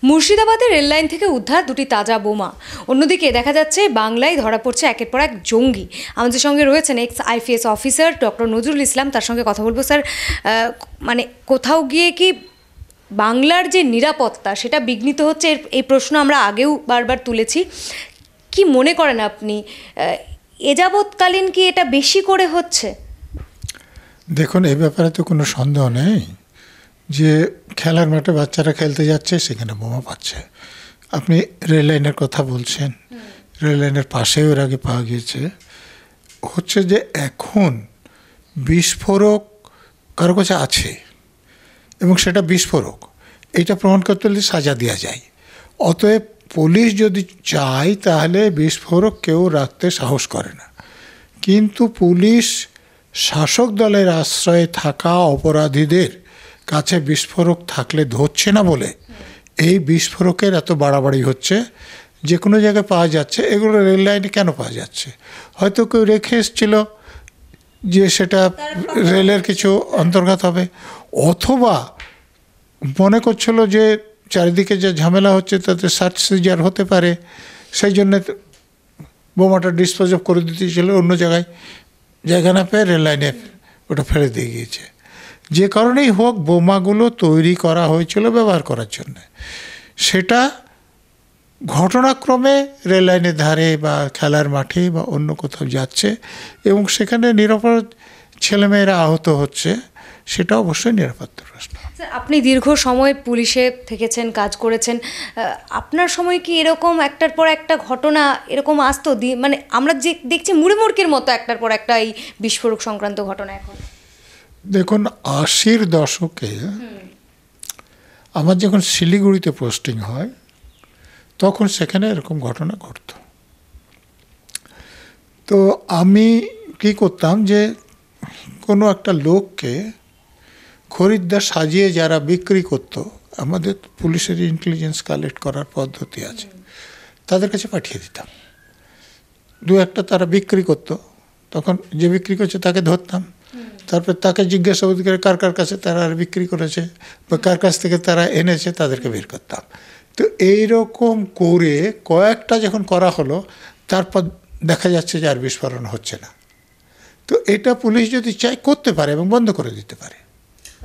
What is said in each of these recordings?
মুর্শিদাবাদের রেললাইন থেকে উদ্ধার দুটি তাজা বোমা। অন্যদিকে দেখা যাচ্ছে বাংলায় ধরা পড়ছে একের পর এক জঙ্গি। আমাদের সঙ্গে রয়েছেন ex IPS officer doctor Nazrul Islam, তার সঙ্গে কথা বলবো। স্যার, মানে কোথাও গিয়ে কি বাংলার যে নিরাপত্তা সেটা বিঘ্নিত হচ্ছে, এই প্রশ্ন আমরা আগেও বারবার তুলেছি। কি মনে করেন আপনি, এ যাবৎকালীন কি এটা বেশি করে হচ্ছে? দেখুন, এ ব্যাপারে তো কোনো সন্দেহ নেই যে খেলার মাঠে বাচ্চারা খেলতে যাচ্ছে, সেখানে বোমা পাচ্ছে। আপনি রেল লাইনের কথা বলছেন, রেল লাইনের পাশেও এর আগে পাওয়া গিয়েছে। হচ্ছে যে এখন বিস্ফোরক কারো কাছে আছে এবং সেটা বিস্ফোরক, এটা প্রমাণ করতে হলে সাজা দেওয়া যায়। অতএব পুলিশ যদি চায় তাহলে বিস্ফোরক কেউ রাখতে সাহস করে না, কিন্তু পুলিশ শাসক দলের আশ্রয়ে থাকা অপরাধীদের কাছে বিস্ফোরক থাকলে ধরছে না বলে এই বিস্ফোরকের এত বাড়াবাড়ি হচ্ছে। যে কোনো জায়গায় পাওয়া যাচ্ছে, এগুলো রেল লাইনে কেন পাওয়া যাচ্ছে? হয়তো কেউ রেখে এসেছিল যে সেটা রেলের কিছু অন্তর্গত হবে, অথবা মনে করছিল যে চারিদিকে যে ঝামেলা হচ্ছে তাতে সার্চ সিজার হতে পারে, সেই জন্যে বোমাটা ডিসপোজ অফ করে দিতে ছিল অন্য জায়গায়, জায়গা না পেয়ে রেল লাইনে ওটা ফেলে দিয়ে গিয়েছে। যে কারণেই হোক, বোমাগুলো তৈরি করা হয়েছিল ব্যবহার করার জন্য। সেটা ঘটনাক্রমে রেল লাইনের ধারে বা খেলার মাঠে বা অন্য কোথাও যাচ্ছে এবং সেখানে নিরাপদ ছেলেমেয়েরা আহত হচ্ছে, সেটা অবশ্যই নিরাপত্তার প্রশ্ন। স্যার, আপনি দীর্ঘ সময় পুলিশে থেকেছেন, কাজ করেছেন, আপনার সময় কি এরকম একটার পর একটা ঘটনা এরকম আসতো? মানে আমরা যে দেখছি মুড়িমুড়কির মতো একটার পর একটা এই বিস্ফোরক সংক্রান্ত ঘটনা। এখন দেখুন, 80-র দশকে আমার যখন শিলিগুড়িতে পোস্টিং হয় তখন সেখানে এরকম ঘটনা ঘটত। তো আমি কি করতাম যে কোনো একটা লোককে খরিদ্দার সাজিয়ে যারা বিক্রি করতো, আমাদের পুলিশের ইন্টেলিজেন্স কালেক্ট করার পদ্ধতি আছে, তাদের কাছে পাঠিয়ে দিতাম। দু একটা তারা বিক্রি করতো, তখন যে বিক্রি করছে তাকে ধরতাম, তারপর তাকে জিজ্ঞাসাবাদ করে কার কার কাছে তারা বিক্রি করেছে বা কার কাছ থেকে তারা এনেছে তাদেরকে বের করতাম। তো এইরকম করে কয়েকটা যখন করা হলো, তারপর দেখা যাচ্ছে যে আর বিস্ফোরণ হচ্ছে না। তো এটা পুলিশ যদি চায় করতে পারে এবং বন্ধ করে দিতে পারে।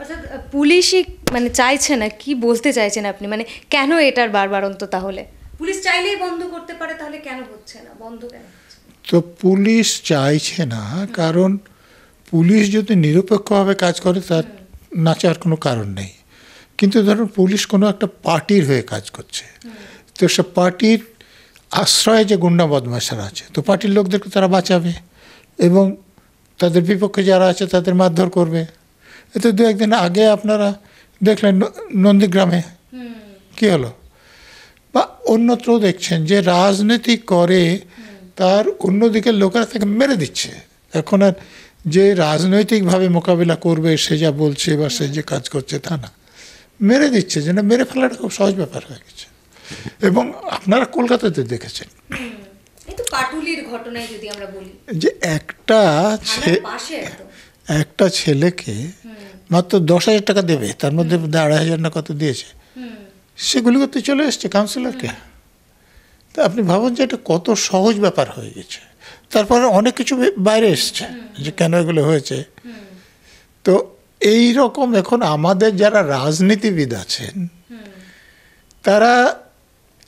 অর্থাৎ পুলিশই মানে চাইছে না, কি বলতে চাইছেন আপনি? মানে কেন এটার বারবারন্ত? তাহলে পুলিশ চাইলেই বন্ধ করতে পারে, তাহলে কেন হচ্ছে না বন্ধ? কেন তো পুলিশ চাইছে না কারণ পুলিশ যদি নিরপেক্ষভাবে কাজ করে তার না চাওয়ার কোনো কারণ নেই। কিন্তু ধরুন পুলিশ কোনো একটা পার্টির হয়ে কাজ করছে, তো সে পার্টির আশ্রয়ে যে গুন্ডা বদমাশেরা আছে, তো পার্টির লোকদেরকে তারা বাঁচাবে এবং তাদের বিপক্ষে যারা আছে তাদের মারধর করবে। এতে দু একদিন আগে আপনারা দেখলেন নন্দীগ্রামে কী হলো, বা অন্যত্রও দেখছেন যে রাজনীতি করে তার অন্যদিকের লোকেরা তাকে মেরে দিচ্ছে। এখন আর যে রাজনৈতিকভাবে মোকাবিলা করবে সে যা বলছে বা সে যে কাজ করছে তা না, মেরে দিচ্ছে, যেন মেরে ফেলাটা খুব সহজ ব্যাপার হয়ে গেছে। এবং আপনারা কলকাতাতে দেখেছেন পাটুলির ঘটনায় যদি আমরা বলি যে একটা ছেলেকে মাত্র 10,000 টাকা দেবে, তার মধ্যে 2,500 না কত দিয়েছে, সেগুলি করতে চলে এসছে কাউন্সিলরকে। তা আপনি ভাবুন যে এটা কত সহজ ব্যাপার হয়ে গেছে। তারপরে অনেক কিছু বাইরে এসছে যে কেন এগুলো হয়েছে। তো এই রকম এখন আমাদের যারা রাজনীতিবিদ আছেন তারা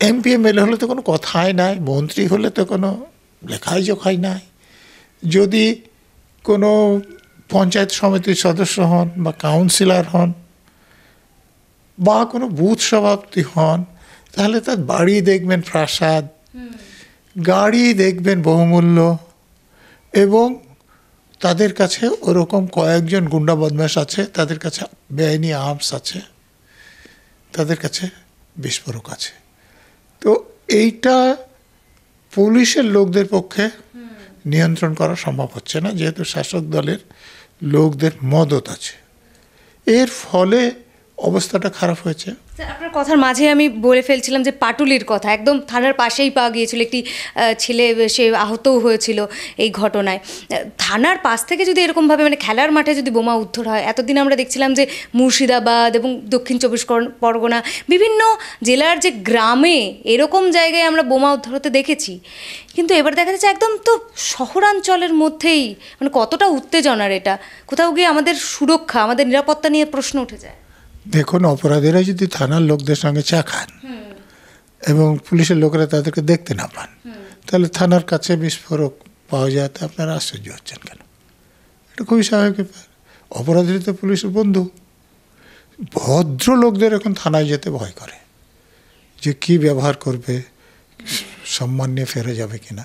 এমপি এমএলএ হলে তো কোনো কথাই নাই, মন্ত্রী হলে তো কোনো লেখাই জোখাই নাই। যদি কোনো পঞ্চায়েত সমিতির সদস্য হন বা কাউন্সিলর হন বা কোনো বুথ সভাপতি হন, তাহলে তার বাড়ি দেখবেন প্রাসাদ, গাড়ি দেখবেন বহুমূল্য, এবং তাদের কাছে ওরকম কয়েকজন গুন্ডা বদমাশ আছে, তাদের কাছে বেআইনি আর্মস আছে, তাদের কাছে বিস্ফোরক আছে। তো এইটা পুলিশের লোকদের পক্ষে নিয়ন্ত্রণ করা সম্ভব হচ্ছে না, যেহেতু শাসক দলের লোকদের মদত আছে। এর ফলে অবস্থাটা খারাপ হয়েছে। স্যার, আপনার কথার মাঝে আমি বলে ফেলছিলাম যে পাটুলির কথা, একদম থানার পাশেই পাওয়া গিয়েছিল একটি ছেলে, সে আহতও হয়েছিল এই ঘটনায়। থানার পাশ থেকে যদি এরকমভাবে মানে খেলার মাঠে যদি বোমা উদ্ধার হয়, এতদিন আমরা দেখছিলাম যে মুর্শিদাবাদ এবং দক্ষিণ চব্বিশ পরগনা বিভিন্ন জেলার যে গ্রামে এরকম জায়গায় আমরা বোমা উদ্ধার হতে দেখেছি, কিন্তু এবার দেখা যাচ্ছে একদম তো শহরাঞ্চলের মধ্যেই, মানে কতটা উত্তেজনার এটা! কোথাও গিয়ে আমাদের সুরক্ষা, আমাদের নিরাপত্তা নিয়ে প্রশ্ন উঠে যায়। দেখুন, অপরাধীরা যদি থানার লোকদের সঙ্গে চা খান এবং পুলিশের লোকেরা তাদেরকে দেখতে না পান, তাহলে থানার কাছে বিস্ফোরক পাওয়া যায়, তা আপনারা আশ্চর্য হচ্ছেন কেন? এটা খুবই স্বাভাবিক ব্যাপার। অপরাধীরা তো পুলিশের বন্ধু। ভদ্র লোকদের এখন থানায় যেতে ভয় করে যে কি ব্যবহার করবে, সম্মান নিয়ে ফেরে যাবে কিনা।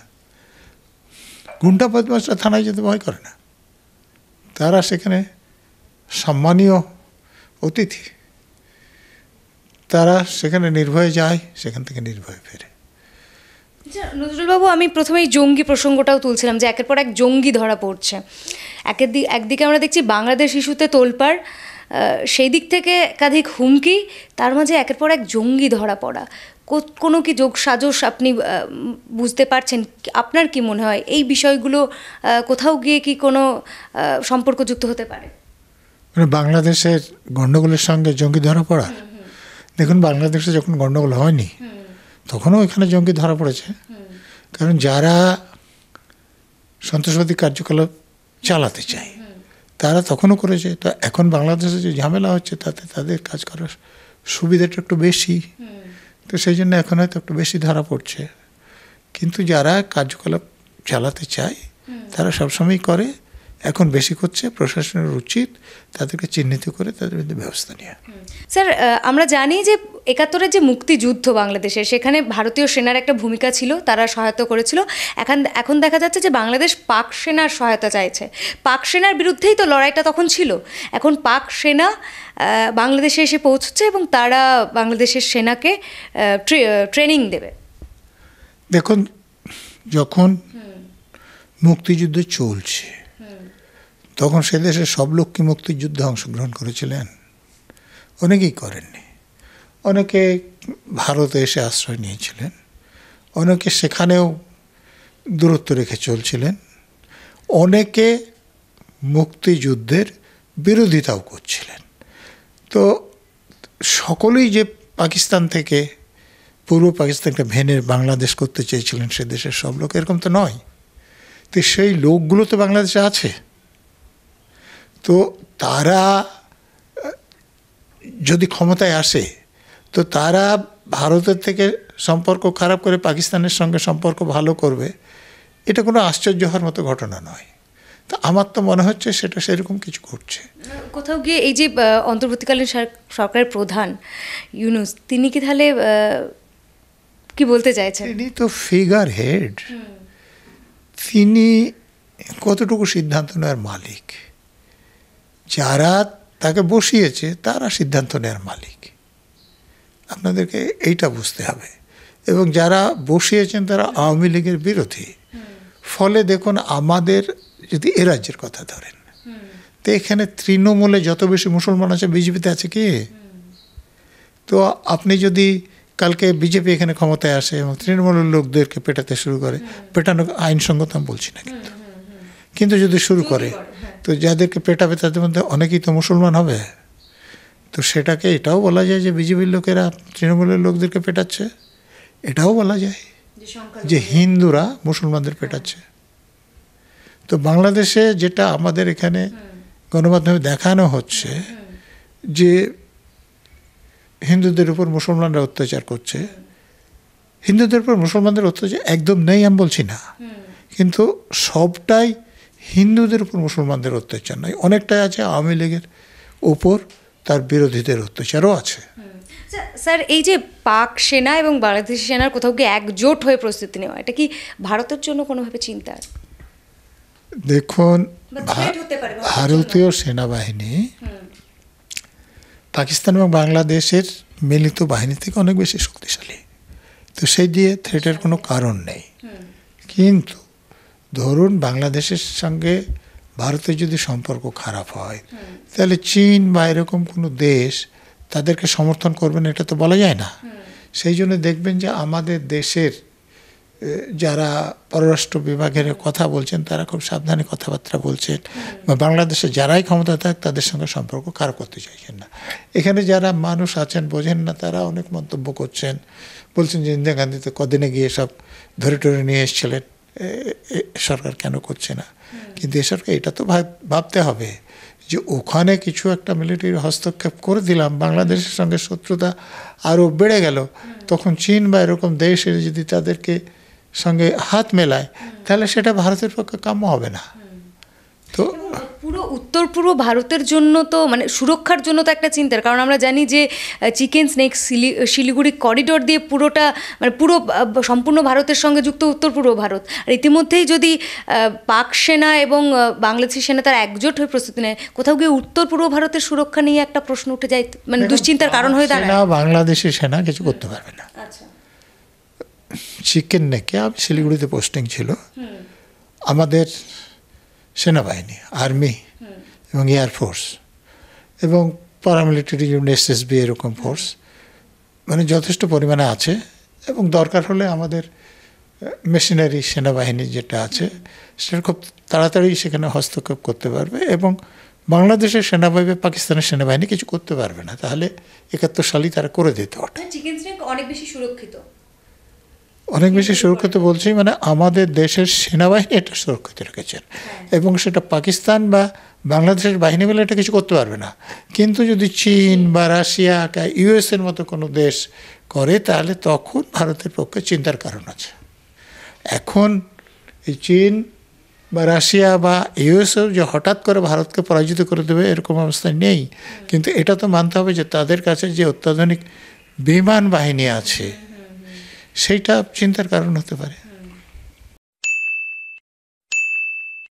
গুন্ডা বদমাশরা থানায় যেতে ভয় করে না, তারা সেখানে সম্মানীয় অতিথি, তারা সেখানে নির্ভয়ে যায়, সেখান থেকে নির্ভয়ে ফেরে। আচ্ছা নজরুলবাবু, আমি প্রথমেই জঙ্গি প্রসঙ্গটাও তুলছিলাম যে একের পর এক জঙ্গি ধরা পড়ছে। একদিকে আমরা দেখছি বাংলাদেশ ইস্যুতে তোলপাড়, সেই দিক থেকে একাধিক হুমকি, তার মাঝে একের পর এক জঙ্গি ধরা পড়া। কোনো কি যোগ সাজস আপনি বুঝতে পারছেন? আপনার কি মনে হয় এই বিষয়গুলো কোথাও গিয়ে কি কোনো সম্পর্কযুক্ত হতে পারে? মানে বাংলাদেশের গণ্ডগোলের সঙ্গে জঙ্গি ধরা পড়া? দেখুন, বাংলাদেশে যখন গণ্ডগোল হয়নি তখনও এখানে জঙ্গি ধরা পড়েছে। কারণ যারা সন্ত্রাসবাদী কার্যকলাপ চালাতে চায় তারা তখনও করেছে। তো এখন বাংলাদেশে যে ঝামেলা হচ্ছে তাতে তাদের কাজ করার সুবিধাটা একটু বেশি, তো সেই জন্য এখন হয়তো একটু বেশি ধরা পড়ছে। কিন্তু যারা কার্যকলাপ চালাতে চায় তারা সবসময়ই করে, এখন বেশি করছে। প্রশাসনের উচিত তাদেরকে চিহ্নিত করে তাদের বিরুদ্ধে ব্যবস্থা নেওয়া। স্যার, আমরা জানি যে ৭১-এর যে মুক্তিযুদ্ধ বাংলাদেশের, সেখানে ভারতীয় সেনার একটা ভূমিকা ছিল, তারা সহায়তা করেছিল। এখন দেখা যাচ্ছে যে বাংলাদেশ পাক সেনার সহায়তা চাইছে। পাক সেনার বিরুদ্ধেই তো লড়াইটা তখন ছিল। এখন পাক সেনা বাংলাদেশে এসে পৌঁছচ্ছে এবং তারা বাংলাদেশের সেনাকে ট্রেনিং দেবে। দেখুন, যখন মুক্তিযুদ্ধ চলছে তখন সে দেশের সব লোক কি মুক্তিযুদ্ধে অংশগ্রহণ করেছিলেন? অনেকেই করেননি। অনেকে ভারতে এসে আশ্রয় নিয়েছিলেন, অনেকে সেখানেও দূরত্ব রেখে চলছিলেন, অনেকে মুক্তিযুদ্ধের বিরোধিতাও করছিলেন। তো সকলেই যে পাকিস্তান থেকে, পূর্ব পাকিস্তানকে ভেঙে বাংলাদেশ করতে চেয়েছিলেন সে দেশের সব লোক, এরকম তো নয়। তো সেই লোকগুলো তো বাংলাদেশে আছে। তো তারা যদি ক্ষমতায় আসে তো তারা ভারতের থেকে সম্পর্ক খারাপ করে পাকিস্তানের সঙ্গে সম্পর্ক ভালো করবে, এটা কোনো আশ্চর্য হওয়ার মতো ঘটনা নয়। তা আমার তো মনে হচ্ছে সেটা সেরকম কিছু ঘটছে। কোথাও গিয়ে এই যে অন্তর্বর্তীকালীন সরকারের প্রধান ইউনূস, তিনি কি তাহলে কি বলতে চাইছেন? তিনি তো ফিগার হেড, তিনি কতটুকু সিদ্ধান্ত নেওয়ার মালিক। যারা তাকে বসিয়েছে তারা সিদ্ধান্ত নেওয়ার মালিক, আপনাদেরকে এইটা বুঝতে হবে। এবং যারা বসিয়েছেন তারা আওয়ামী লীগের বিরোধী। ফলে দেখুন, আমাদের যদি এ রাজ্যের কথা ধরেন, তো এখানে তৃণমূলে যত বেশি মুসলমান আছে বিজেপিতে আছে কি? তো আপনি যদি কালকে বিজেপি এখানে ক্ষমতায় আসে এবং তৃণমূলের লোকদেরকে পেটাতে শুরু করে, পেটানো আইনসঙ্গত আমি বলছি না, কিন্তু যদি শুরু করে, তো যাদেরকে পেটাবে তাদের মধ্যে অনেকেই তো মুসলমান হবে। তো সেটাকে এটাও বলা যায় যে বিজেপির লোকেরা তৃণমূলের লোকদেরকে পেটাচ্ছে, এটাও বলা যায় যে হিন্দুরা মুসলমানদের পেটাচ্ছে। তো বাংলাদেশে যেটা আমাদের এখানে গণমাধ্যমে দেখানো হচ্ছে যে হিন্দুদের উপর মুসলমানরা অত্যাচার করছে, হিন্দুদের উপর মুসলমানদের অত্যাচার একদম নেই আমি বলছি না, কিন্তু সবটাই হিন্দুদের উপর মুসলমানদের অত্যাচার নয়, অনেকটাই আছে আওয়ামী লীগের উপর তার বিরোধীদের অত্যাচারও আছে। স্যার, এই যে পাক সেনা এবং বাংলাদেশি সেনার কোথাও গিয়ে একজোট হয়ে প্রস্তুতি নেওয়া, এটা কি ভারতের জন্য কোনোভাবে চিন্তার? দেখুন, ভারতীয় সেনাবাহিনী পাকিস্তান এবং বাংলাদেশের মিলিত বাহিনী থেকে অনেক বেশি শক্তিশালী, তো সেই দিয়ে থ্রেটের কোনো কারণ নেই। কিন্তু ধরুন বাংলাদেশের সঙ্গে ভারতের যদি সম্পর্ক খারাপ হয়, তাহলে চীন বা এরকম কোনো দেশ তাদেরকে সমর্থন করবেন এটা তো বলা যায় না। সেই জন্য দেখবেন যে আমাদের দেশের যারা পররাষ্ট্র বিভাগের কথা বলছেন তারা খুব সাবধানে কথাবার্তা বলছেন, বা বাংলাদেশে যারাই ক্ষমতা থাকে তাদের সঙ্গে সম্পর্ক খারাপ করতে চাইছেন না। এখানে যারা মানুষ আছেন বোঝেন না, তারা অনেক মন্তব্য করছেন, বলছেন যে ইন্দিরা গান্ধী তো কদিনে গিয়ে সব ধরে টরে নিয়ে এসেছিলেন, সরকার কেন করছে না। কিন্তু এ সরকার এটা তো ভাবতে হবে যে ওখানে কিছু একটা মিলিটারি হস্তক্ষেপ করে দিলাম, বাংলাদেশের সঙ্গে শত্রুতা আরও বেড়ে গেল, তখন চীন বা এরকম দেশ যদি তাদেরকে সঙ্গে হাত মেলায় তাহলে সেটা ভারতের পক্ষে কাম্য হবে না। তো পুরো উত্তর পূর্ব ভারতের জন্য তো মানে সুরক্ষার জন্য তো একটা চিন্তার, কারণ আমরা জানি যে চিকেন স্নেক শিলিগুড়ি করিডোর দিয়ে পুরোটা মানে পুরো সম্পূর্ণ ভারতের সঙ্গে যুক্ত উত্তর পূর্ব ভারত। আর ইতিমধ্যেই যদি পাক সেনা এবং বাংলাদেশি সেনা তার একজোট হয়ে প্রস্তুতি নেয়, কোথাও গিয়ে উত্তর পূর্ব ভারতের সুরক্ষা নিয়ে একটা প্রশ্ন উঠে যায়, মানে দুশ্চিন্তার কারণ হয়ে দাঁড়ায়। বাংলাদেশি সেনা কিছু করতে পারবে না। আচ্ছা, চিকেন নেকে আমি শিলিগুড়িতে পোস্টিং ছিল, আমাদের সেনাবাহিনী, আর্মি এবং এয়ারফোর্স এবং প্যারামিলিটারি ইউনিট, এসএসবি এরকম ফোর্স মানে যথেষ্ট পরিমাণে আছে, এবং দরকার হলে আমাদের মেশিনারি সেনাবাহিনী যেটা আছে সেটা খুব তাড়াতাড়ি সেখানে হস্তক্ষেপ করতে পারবে, এবং বাংলাদেশের সেনাবাহিনী পাকিস্তানের সেনাবাহিনী কিছু করতে পারবে না। তাহলে 71 সালেই তারা করে দিত। চিকেন স্নেক অনেক বেশি সুরক্ষিত, অনেক বেশি সুরক্ষিত বলছি মানে আমাদের দেশের সেনাবাহিনী এটা সুরক্ষিত রেখেছেন, এবং সেটা পাকিস্তান বা বাংলাদেশের বাহিনী মিলে এটা কিছু করতে পারবে না। কিন্তু যদি চীন বা রাশিয়া বা ইউএসের মতো কোনো দেশ করে তাহলে তখন ভারতের পক্ষে চিন্তার কারণ আছে। এখন এই চীন বা রাশিয়া বা ইউএসও যে হঠাৎ করে ভারতকে পরাজিত করে দেবে এরকম অবস্থা নেই, কিন্তু এটা তো মানতে হবে যে তাদের কাছে যে অত্যাধুনিক বিমান বাহিনী আছে সেইটা চিন্তার কারণ হতে পারে।